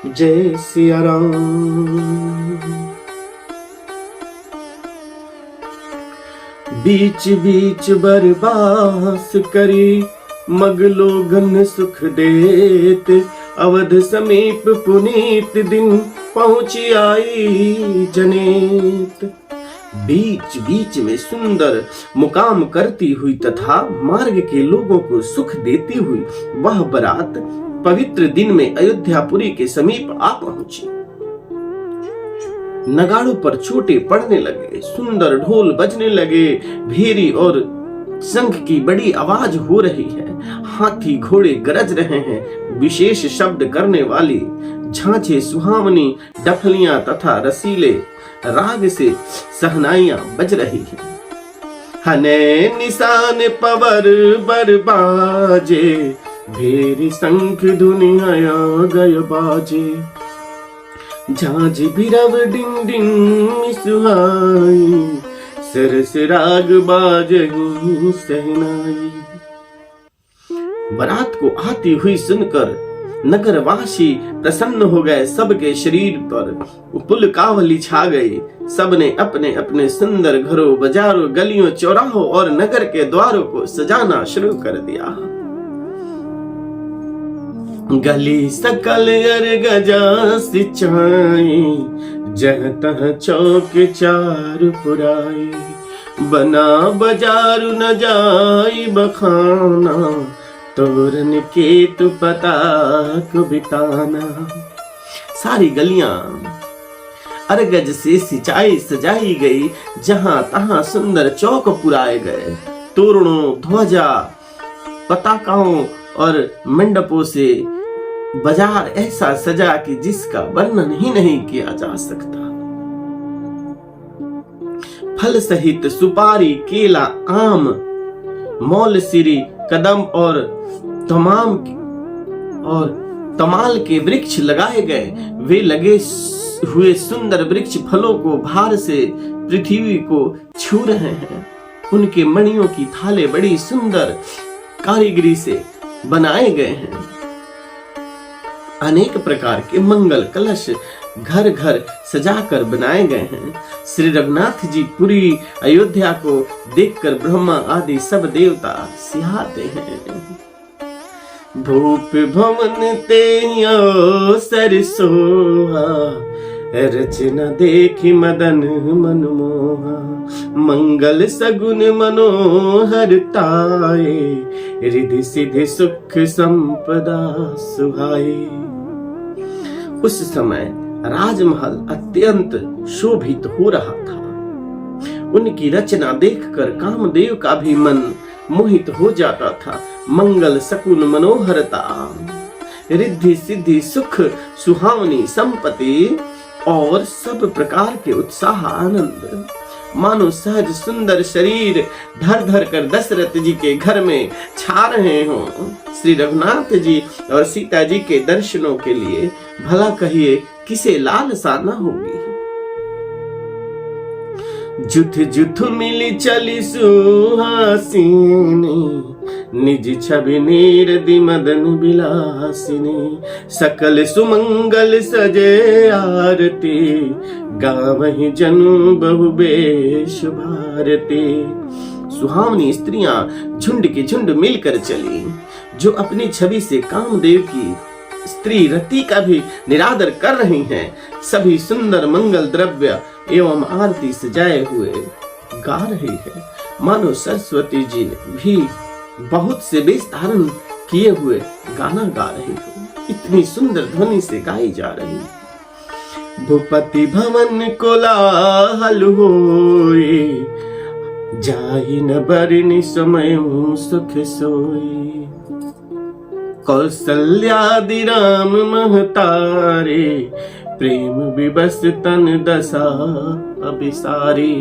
जय सिया राम। बीच बीच बरबास करी मगलो घन सुख देत, अवध समीप पुनीत दिन पहुंची आई जनेत। बीच बीच में सुंदर मुकाम करती हुई तथा मार्ग के लोगों को सुख देती हुई वह बारात पवित्र दिन में अयोध्यापुरी के समीप आ पहुंची। नगाड़ों पर छोटे पड़ने लगे, सुंदर ढोल बजने लगे, भेरी और शंख की बड़ी आवाज हो रही है, हाथी घोड़े गरज रहे हैं, विशेष शब्द करने वाली झांझे सुहावनी डफलियां तथा रसीले राग से सहनाइयां बज रही हैं। हने निशान पवर बरबाजे, भेरी शंख दुनिया गय बाजे। झांझ बिरव डिंग डिंग सुहाई, सरस राग बाजही सहनाई। बारात को आती हुई सुनकर नगरवासी प्रसन्न हो गए, सबके शरीर पर पुलकावली छा गई। सबने अपने अपने सुंदर घरों, बाजारों, गलियों, चौराहों और नगर के द्वारों को सजाना शुरू कर दिया। गली सकल अर गजा सिंचाई, जह तह चौक चार पुराई। बना बाजारू न जाई बखाना, तोरन के तु पता को बिताना। सारी गलियां अरगज से सिंचाई सजाई गई, जहां तहां सुंदर चौक पुराए गए। तोरणों, ध्वजा, पताकाओं और मंडपों से बाजार ऐसा सजा कि जिसका वर्णन ही नहीं किया जा सकता। फल सहित सुपारी, केला, आम, मौलसिरी, कदम और तमाल के वृक्ष लगाए गए। वे लगे हुए सुंदर वृक्ष फलों को भार से पृथ्वी को छू रहे हैं। उनके मणियों की थाले बड़ी सुंदर कारीगरी से बनाए गए हैं। अनेक प्रकार के मंगल कलश घर घर सजाकर बनाए गए हैं। श्री रघुनाथ जी पुरी अयोध्या को देखकर ब्रह्मा आदि सब देवता सिहाते हैं। भूप भवन ते सरसोहा, रचना देखी मदन मनमोहा। मंगल सगुन मनोहर ताए, रिधि सिधि सुख संपदा सुहाई। उस समय राजमहल अत्यंत शोभित हो रहा था। उनकी रचना देखकर कामदेव का भी मन मोहित हो जाता था। मंगल सकुन मनोहरता, रिद्धि सिद्धि सुख सुहावनी संपत्ति और सब प्रकार के उत्साह आनंद, मानो सहज सुंदर शरीर धर धर कर दशरथ जी के घर में छा रहे हों। श्री रघुनाथ जी और सीता जी के दर्शनों के लिए भला कहिए किसे लालसा न होगी। जुथ जुथ मिली चली सुहासिनी, निज छवि नीरदि मदन बिलासिनी। सकल सुमंगल सजे आरती, गावहि जनु बहु बेश भारती। सुहावनी स्त्रियां झुंड के झुंड मिलकर चली, जो अपनी छवि से कामदेव की स्त्री रति का भी निरादर कर रही हैं। सभी सुंदर मंगल द्रव्य एवं आरती सजाए हुए गा रही है, मानो सरस्वती जी भी बहुत से वेश धारण किए हुए गाना गा रही हो। इतनी सुंदर ध्वनि से गाई जा रही। भूपति भवन कोलाहल होए, जाहि न बरनि समय सुख सोई। कौसल्यादि राम महतारे, प्रेम विवश तन दशा अभिसारी।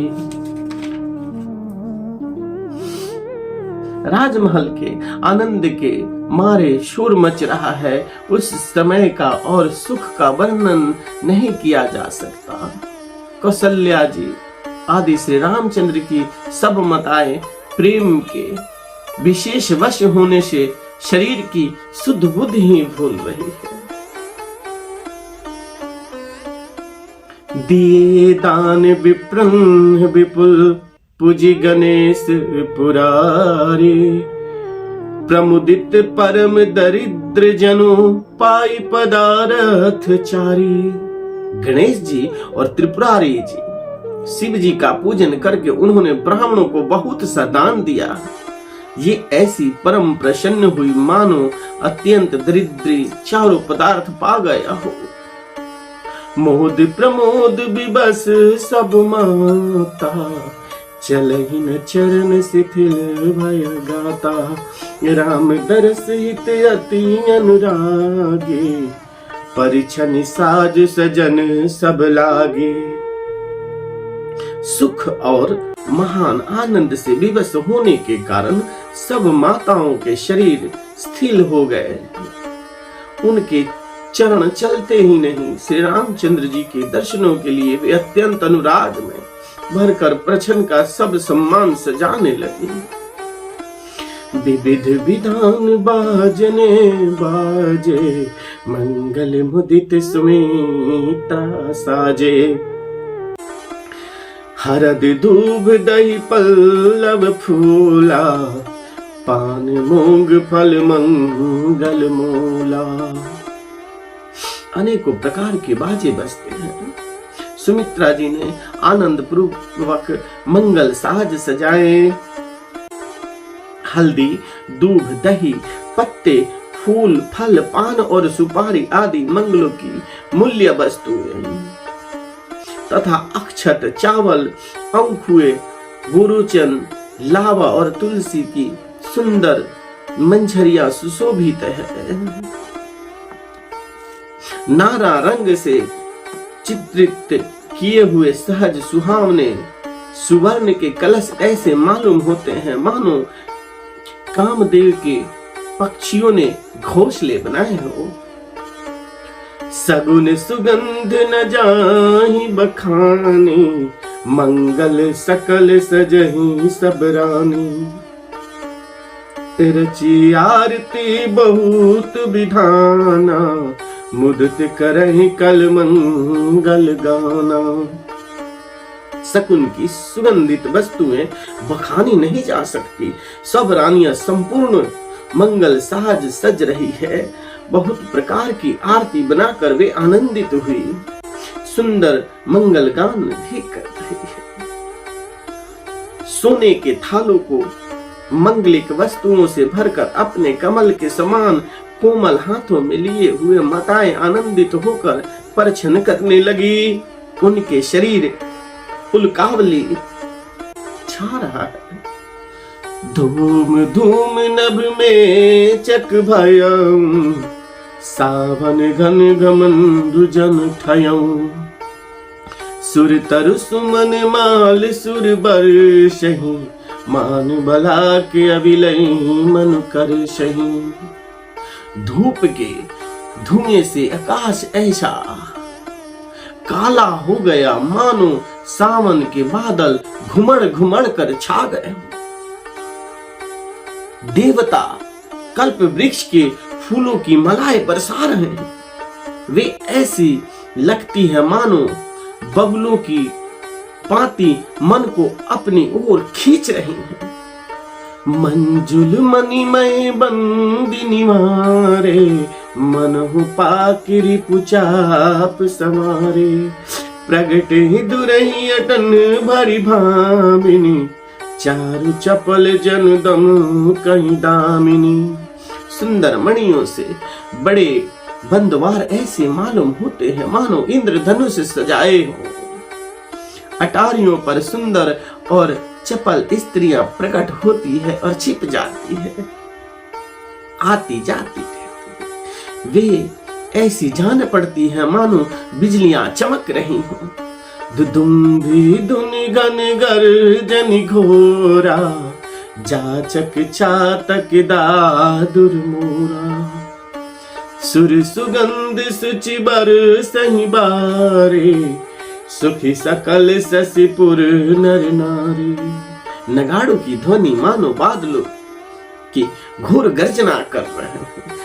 राजमहल के आनंद के मारे शोर मच रहा है। उस समय का और सुख का वर्णन नहीं किया जा सकता। कौशल्या जी आदि श्री रामचंद्र की सब माताएं प्रेम के विशेष वश होने से शरीर की शुद्ध बुद्धि ही भूल रही है। दिए दान विप्रं विपुल पूजी गणेश पुरारी, प्रमुदित परम दरिद्र जनो पाई पदारथ चारी। गणेश जी और त्रिपुरारी जी शिव जी का पूजन करके उन्होंने ब्राह्मणों को बहुत सा दान दिया। ये ऐसी परम प्रसन्न हुई मानो अत्यंत दरिद्री चारों पदार्थ पा गया हो। मोद प्रमोद विबस सब माता, चलहि न चरण शिथिल भय गाता। राम दरस हित अति अनुरागे, परिछनि साज सजन सब लागे। सुख और महान आनंद से विवश होने के कारण सब माताओं के शरीर स्थिर हो गए। उनके चरण चलते ही नहीं, श्री रामचंद्र जी के दर्शनों के लिए वे अत्यंत अनुराग में भरकर प्रछन का सब सम्मान सजाने लगे। विविध विधान बाजने बाजे, मंगल मुदित सुमित्रा साजे। हरद दूब दही पल्लव फूला, पान मूंग फल मंगल मूला। अनेकों प्रकार के बाजे बजते हैं। सुमित्रा जी ने आनंद पूर्वक मंगल साज सजाए। हल्दी, दूध, दही, पत्ते, फूल, फल, पान और सुपारी आदि मंगलों की मूल्य वस्तुएं तथा अक्षत, चावल, अंकुए, गुरुचन, लावा और तुलसी की सुंदर मंझरिया सुशोभित है। नारा रंग से चित्रित किए हुए सहज सुहावने सुवर्ण के कलश ऐसे मालूम होते हैं मानो कामदेव के पक्षियों ने घोंसले बनाए हो। सगुन सुगंध न जाहि बखाने, मंगल सकल सजहि सब रानी। रची आरती बहुत विधाना, मुदित करहि कल मंगल गाना। शकुन की सुगंधित वस्तुएं बखानी नहीं जा सकती। सब रानियां संपूर्ण मंगल साज सज रही है। बहुत प्रकार की आरती बनाकर वे आनंदित हुई, सुंदर मंगल गान भी कर रही है। सोने के थालों को मंगलिक वस्तुओं से भरकर अपने कमल के समान कोमल हाथों में लिए हुए माताएं आनंदित होकर परछन करने लगी। उनके शरीर उल्कावली छा रहा है। धूम धूम नभ में चक भयं, सावन घन घमंडु जन ठयं। सुर तरु सुमन माल सुर बरसहि, मान बला के अविलय मन कर सही। धूप के धुएं से आकाश ऐसा काला हो गया मानो सावन के बादल घुमड़ घुमड़ कर छा गए। देवता कल्प वृक्ष के फूलों की मलाएं बरसा रहे हैं। वे ऐसी लगती है मानो बबलों की पाती मन को अपनी ओर खींच रही हैं। मंजुल मणिमय बंदिनी मारे, मनहु पाकिरी पुचाप समारे। प्रगट दुरही अटन भरी भामिनी, चारु चपल जनदम कहीं दामिनी। सुंदर मणियों से बड़े बंदवार ऐसे मालूम होते हैं मानो इंद्रधनुष सजाए हो। अटारियों पर सुंदर और चपल स्त्रियां प्रकट होती है और छिप जाती है, आती जाती रहती है। वे ऐसी जान पड़ती है मानो बिजलियां चमक रही हो। दुदुम्भी धुन गन गर्जन घोरा, जाचक चातक दादुर मोरा। सुर सुगंध सुचि बरसहि बारे, सुखी सकल शशिपुर नर नारी। नगाड़ों की ध्वनि मानो बादलों की घोर गर्जना कर रहे हैं।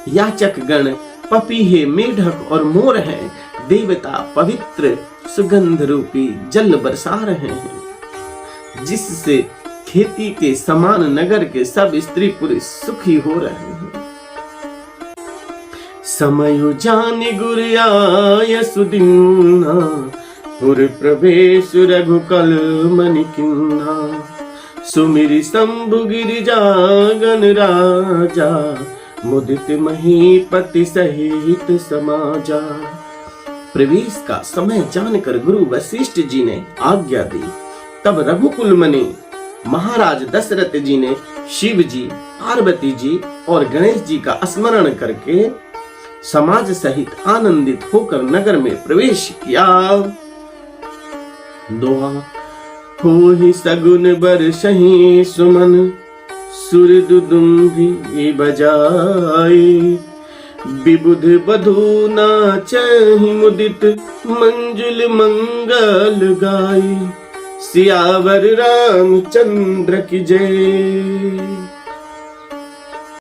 याचक गण पपीहे, मेढक और मोर हैं। देवता पवित्र सुगंध रूपी जल बरसा रहे हैं, जिससे खेती के समान नगर के सब स्त्री पुरुष सुखी हो रहे हैं। समयु जानि गुर आय सुदीना, पुर प्रवेश रघुकुल मनि किन्हा। सुमिरि शंभु गिरिजा गण राजा, मुदित महीपति सहित समाजा। प्रवेश का समय जानकर गुरु वशिष्ठ जी ने आज्ञा दी। तब रघुकुल मनि महाराज दशरथ जी ने शिव जी, पार्वती जी और गणेश जी का स्मरण करके समाज सहित आनंदित होकर नगर में प्रवेश किया। दोहा होहि सगुन बरसहि सुमन, सुर दुदुम्भी बजाई। विबुध बधू नाचहि मुदित, मंजुल मंगल गाई। सियावर रामचंद्र की जय।